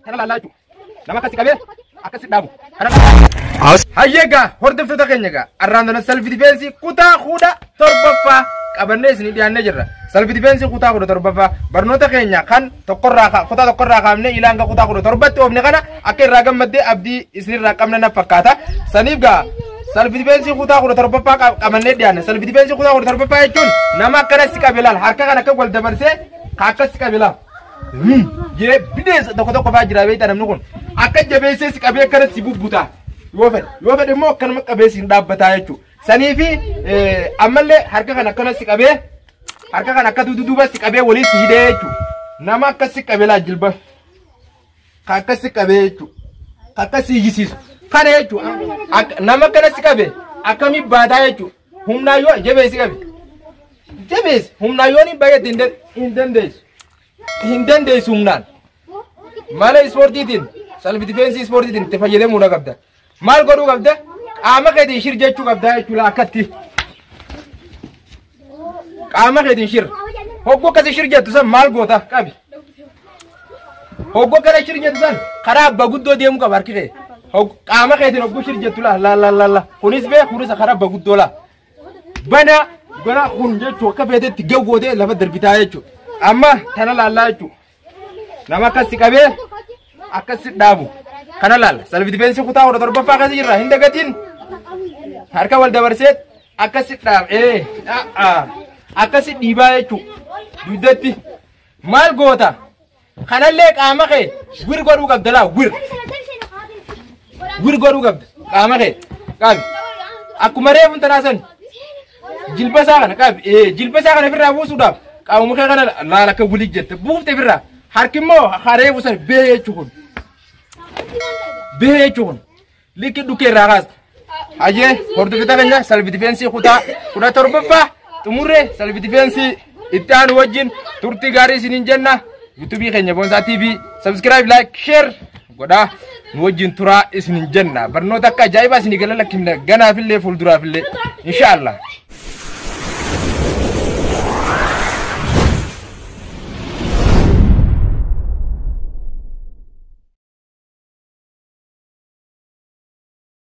Kana lalaaju. Nama kasi qabee akkasi dhaabu. Hayyeega hordoftoota keenyaga arraandana self defense kutaa kudha torbaffaa qabannee isin dhiyaannee jirra. Self defense kutaa kudha torbaffaa barnoota keenya kan kutaa tokkorraa kaafnee ilaanga kutaa kudha torbatti oofne kana akka irraa gammaddee abdii isinirraa qabna na fakkaata. Saniif gaa self defense kutaa kudha torbaffaa qabannee dhiyaanne. Self defense kutaa kudha torbaffaa jechuun nama akkanatti qabeelaal harka kan akka wal dabarsee akkasi qabeelaal. Ye binees tokko faa jira beektaa namni kun akka jabeessee si qabee akkanatti bubbutaa. Yoo fedhe immoo akkanuma qabeessiin dhaabbataa jechuudha. Saniifi ammallee harka kan akkanatti qabee harka kan akka duuba si qabee waliin si hidhee jechuudha. Nama akkasi qabee laa jilba kan akkasi qabee jechuudha. Kan akkasi hiyyisiisu kana jechuudha. Nama akkanatti qabee akkamii baataa jechuudha. Humnaa yoo jabeessi qabe jabeessi humnaa yoo ni baay'ee hin dandeessu humnaan mala ispoortiitiin self defense ispoortiitiin itti fayyadamuu na qabda. Maal godhuu qabda? Qaama keetiin shir jechuu qabda jechuudha akkatti. Qaama keetiin shir. Hoggoo akkasii shir jettu san maal goota qabi? Hoggoo akkana shir jettu san karaa abbaa guddoo deemuu qaba harki kee. Qaama keetiin hoggoo shir jettu la. Kunis bee kunis karaa abbaa guddoo la. Bana kun jechuudha akka feetetti gawwootee lafa darbitaa jechuudha. Amma tana laallaa jechuudha. Nama akkasi qabee akkasi dhaabu. Kana laalla self defense kutaa kudha torbaffaa akkasi jirra hin dagatiin harka wal dabarsee akkasi dhaab akkasi dhiibaa jechuudha. Duddatti maal goota kanallee qaama kee wir godhuu qabda laa wir godhuu qabda qaama kee qabi akkuma reefuun tanaasan jilba isaa kana qabi jilba isaa kana ofirraa buusuudhaaf qaama kee kana laala akka wulii jette buufte ofirraa harki immoo hareefu san bee jechuudha. Bee jechuun liqii dhukkee irraa kaasta. Hayyee hordoftoota keenya self defense kutaa kudha torbaffaa xumurree self defense itti aanu wajjin turtii gaarii isiniin jenna. YouTube keenya Boonsaa TV subscribe like share godhaa nu wajjin turaa isiniin jenna. Barnoota akka ajaa'ibaa isinii gala lakkifna ganaafillee fuulduraafillee inshallah.